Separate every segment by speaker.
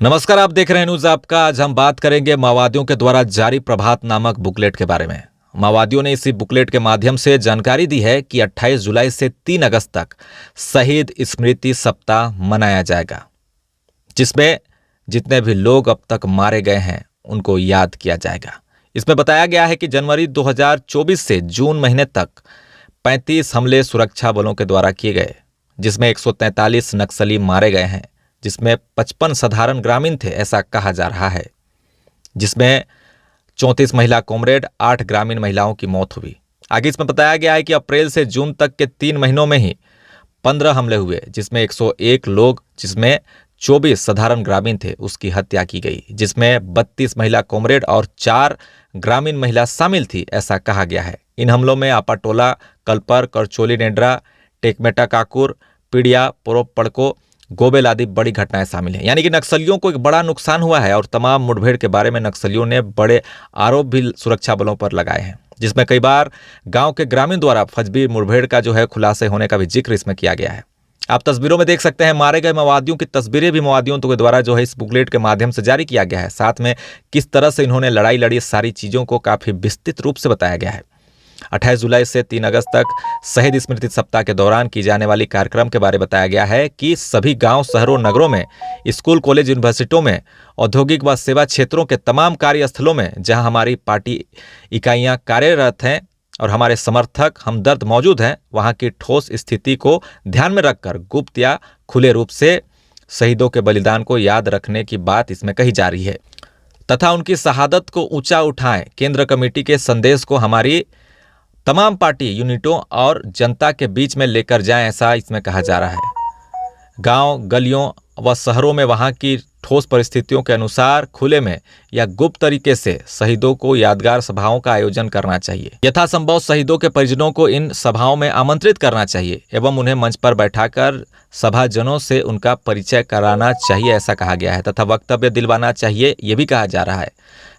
Speaker 1: नमस्कार, आप देख रहे हैं न्यूज आपका। आज हम बात करेंगे माओवादियों के द्वारा जारी प्रभात नामक बुकलेट के बारे में। माओवादियों ने इसी बुकलेट के माध्यम से जानकारी दी है कि 28 जुलाई से 3 अगस्त तक शहीद स्मृति सप्ताह मनाया जाएगा, जिसमें जितने भी लोग अब तक मारे गए हैं उनको याद किया जाएगा। इसमें बताया गया है कि जनवरी 2024 से जून महीने तक 35 हमले सुरक्षा बलों के द्वारा किए गए, जिसमें 143 नक्सली मारे गए हैं, जिसमें 55 साधारण ग्रामीण थे ऐसा कहा जा रहा है, जिसमें 34 महिला कॉमरेड, 8 ग्रामीण महिलाओं की मौत हुई। आगे इसमें बताया गया है कि अप्रैल से जून तक के 3 महीनों में ही 15 हमले हुए, जिसमें 101 लोग, जिसमें 24 साधारण ग्रामीण थे, उसकी हत्या की गई, जिसमें 32 महिला कॉमरेड और 4 ग्रामीण महिला शामिल थी ऐसा कहा गया है। इन हमलों में आपाटोला, कलपर, करचोली नेड्रा, टेकमेटा काकुर, पीड़िया, पोरोप पड़को, गोबेल आदि बड़ी घटनाएं शामिल हैं। यानी कि नक्सलियों को एक बड़ा नुकसान हुआ है और तमाम मुठभेड़ के बारे में नक्सलियों ने बड़े आरोप भी सुरक्षा बलों पर लगाए हैं, जिसमें कई बार गांव के ग्रामीण द्वारा फजबी मुठभेड़ का जो है खुलासे होने का भी जिक्र इसमें किया गया है। आप तस्वीरों में देख सकते हैं मारे गए माओवादियों की तस्वीरें भी माओवादियों के द्वारा जो है इस बुकलेट के माध्यम से जारी किया गया है। साथ में किस तरह से इन्होंने लड़ाई लड़ी, सारी चीज़ों को काफ़ी विस्तृत रूप से बताया गया है। 28 जुलाई से 3 अगस्त तक शहीद स्मृति सप्ताह के दौरान की जाने वाली कार्यक्रम के बारे में बताया गया है कि सभी गांव, शहरों, नगरों में, स्कूल, कॉलेज, यूनिवर्सिटियों में, औद्योगिक व सेवा क्षेत्रों के तमाम कार्यस्थलों में जहां हमारी पार्टी इकाइयां कार्यरत हैं और हमारे समर्थक हमदर्द मौजूद हैं, वहां की ठोस स्थिति को ध्यान में रखकर गुप्त या खुले रूप से शहीदों के बलिदान को याद रखने की बात इसमें कही जा रही है तथा उनकी शहादत को ऊंचा उठाएं। केंद्र कमेटी के संदेश को हमारी तमाम पार्टी यूनिटों और जनता के बीच में लेकर जाएं, ऐसा इसमें कहा जा रहा है। गांव, गलियों व शहरों में वहां की ठोस परिस्थितियों के अनुसार खुले में या गुप्त तरीके से शहीदों को यादगार सभाओं का आयोजन करना चाहिए। यथासंभव शहीदों के परिजनों को इन सभाओं में आमंत्रित करना चाहिए एवं उन्हें मंच पर बैठाकर सभाजनों से उनका परिचय कराना चाहिए, ऐसा कहा गया है तथा वक्तव्य दिलवाना चाहिए, ये भी कहा जा रहा है।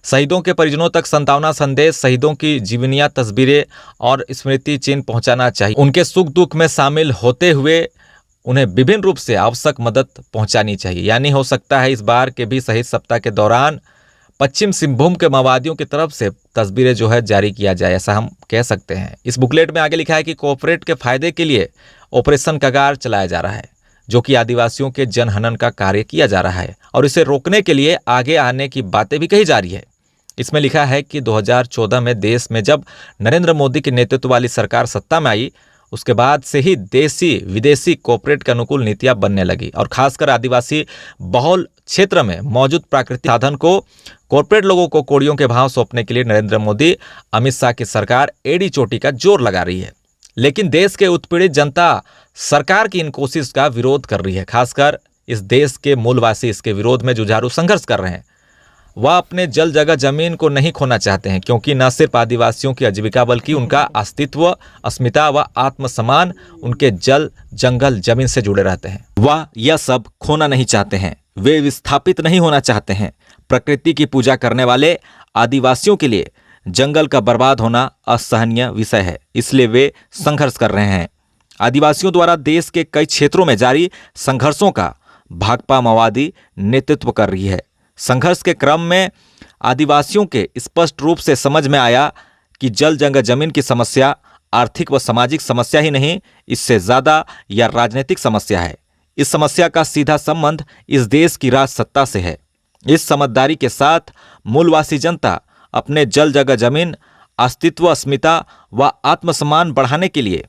Speaker 1: शहीदों के परिजनों तक सांत्वना संदेश, शहीदों की जीवनियां, तस्वीरें और स्मृति चिन्ह पहुंचाना चाहिए। उनके सुख दुख में शामिल होते हुए उन्हें विभिन्न रूप से आवश्यक मदद पहुंचानी चाहिए। यानी हो सकता है इस बार के भी शहीद सप्ताह के दौरान पश्चिम सिंहभूम के माओवादियों की तरफ से तस्वीरें जो है जारी किया जाए, ऐसा हम कह सकते हैं। इस बुकलेट में आगे लिखा है कि कॉर्पोरेट के फायदे के लिए ऑपरेशन कगार चलाया जा रहा है, जो कि आदिवासियों के जनहनन का कार्य किया जा रहा है और इसे रोकने के लिए आगे आने की बातें भी कही जा रही है। इसमें लिखा है कि 2014 में देश में जब नरेंद्र मोदी के नेतृत्व वाली सरकार सत्ता में आई, उसके बाद से ही देसी विदेशी कॉर्पोरेट के अनुकूल नीतियां बनने लगी और खासकर आदिवासी बहुल क्षेत्र में मौजूद प्राकृतिक साधन को कॉर्पोरेट लोगों को कौड़ियों के भाव सौंपने के लिए नरेंद्र मोदी, अमित शाह की सरकार एड़ी चोटी का जोर लगा रही है। लेकिन देश के उत्पीड़ित जनता सरकार की इन कोशिश का विरोध कर रही है। खासकर इस देश के मूलवासी इसके विरोध में जुझारू संघर्ष कर रहे हैं। वह अपने जल जगह जमीन को नहीं खोना चाहते हैं, क्योंकि न सिर्फ आदिवासियों की आजीविका बल्कि उनका अस्तित्व, अस्मिता व आत्मसम्मान उनके जल, जंगल, जमीन से जुड़े रहते हैं। वह यह सब खोना नहीं चाहते हैं। वे विस्थापित नहीं होना चाहते हैं। प्रकृति की पूजा करने वाले आदिवासियों के लिए जंगल का बर्बाद होना असहनीय विषय है, इसलिए वे संघर्ष कर रहे हैं। आदिवासियों द्वारा देश के कई क्षेत्रों में जारी संघर्षों का भाकपा माओवादी नेतृत्व कर रही है। संघर्ष के क्रम में आदिवासियों के स्पष्ट रूप से समझ में आया कि जल जंगल जमीन की समस्या आर्थिक व सामाजिक समस्या ही नहीं, इससे ज़्यादा यह राजनीतिक समस्या है। इस समस्या का सीधा संबंध इस देश की राज सत्ता से है। इस समझदारी के साथ मूलवासी जनता अपने जल जगह जमीन, अस्तित्व, अस्मिता व आत्मसम्मान बढ़ाने के लिए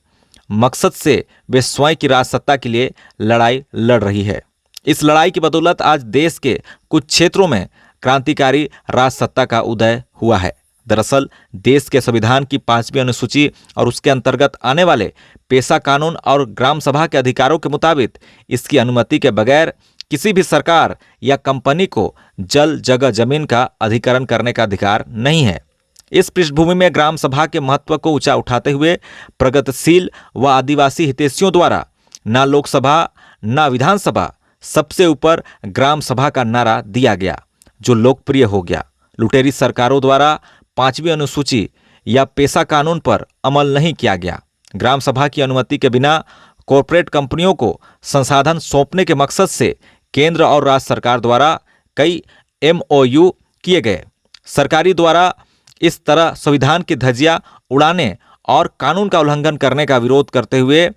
Speaker 1: मकसद से वे स्वयं की राज सत्ता के लिए लड़ाई लड़ रही है। इस लड़ाई की बदौलत आज देश के कुछ क्षेत्रों में क्रांतिकारी राज सत्ता का उदय हुआ है। दरअसल देश के संविधान की 5वीं अनुसूची और उसके अंतर्गत आने वाले पेशा कानून और ग्राम सभा के अधिकारों के मुताबिक इसकी अनुमति के बगैर किसी भी सरकार या कंपनी को जल जगह जमीन का अधिकरण करने का अधिकार नहीं है। इस पृष्ठभूमि में ग्राम सभा के महत्व को ऊंचा उठाते हुए प्रगतिशील व आदिवासी हितैषियों द्वारा न लोकसभा न विधानसभा, सबसे ऊपर ग्राम सभा का नारा दिया गया, जो लोकप्रिय हो गया। लुटेरी सरकारों द्वारा 5वीं अनुसूची या पेशा कानून पर अमल नहीं किया गया। ग्राम सभा की अनुमति के बिना कॉर्पोरेट कंपनियों को संसाधन सौंपने के मकसद से केंद्र और राज्य सरकार द्वारा कई MOU किए गए। सरकारी द्वारा इस तरह संविधान की धज्जियां उड़ाने और कानून का उल्लंघन करने का विरोध करते हुए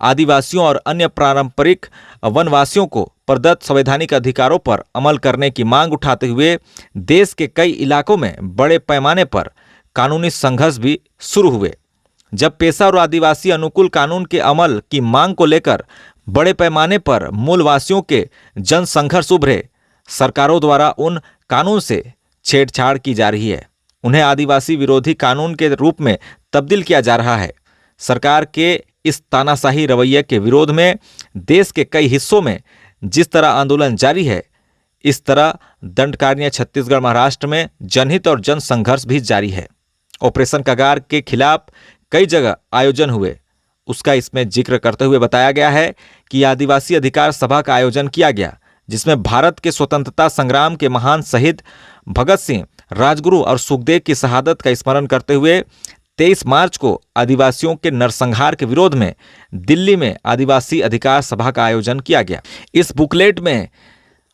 Speaker 1: आदिवासियों और अन्य पारंपरिक वनवासियों को प्रदत्त संवैधानिक अधिकारों पर अमल करने की मांग उठाते हुए देश के कई इलाकों में बड़े पैमाने पर कानूनी संघर्ष भी शुरू हुए। जब पेशा और आदिवासी अनुकूल कानून के अमल की मांग को लेकर बड़े पैमाने पर मूलवासियों के जन संघर्ष उभरे, सरकारों द्वारा उन कानून से छेड़छाड़ की जा रही है, उन्हें आदिवासी विरोधी कानून के रूप में तब्दील किया जा रहा है। सरकार के इस तानाशाही रवैये के विरोध में देश के कई हिस्सों में जिस तरह आंदोलन जारी है, इस तरह दंडकारण्य छत्तीसगढ़ महाराष्ट्र में जनहित और जन संघर्ष भी जारी है। ऑपरेशन कगार के खिलाफ कई जगह आयोजन हुए, उसका इसमें जिक्र करते हुए बताया गया है कि आदिवासी अधिकार सभा का आयोजन किया गया, जिसमें भारत के स्वतंत्रता संग्राम के महान शहीद भगत सिंह, राजगुरु और सुखदेव की शहादत का स्मरण करते हुए 23 मार्च को आदिवासियों के नरसंहार के विरोध में दिल्ली में आदिवासी अधिकार सभा का आयोजन किया गया। इस बुकलेट में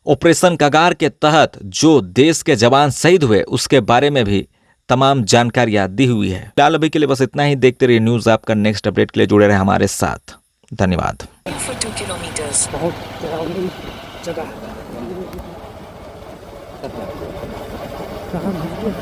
Speaker 1: ऑपरेशन कगार के तहत जो देश के जवान शहीद हुए उसके बारे में भी तमाम जानकारियां दी हुई है। फिलहाल अभी के लिए बस इतना ही। देखते रहिए न्यूज़ ऐप का। नेक्स्ट अपडेट के लिए जुड़े रहे हमारे साथ। धन्यवाद।
Speaker 2: For 2 kilometers.
Speaker 3: बहुत डरावनी जगह है। कहाँ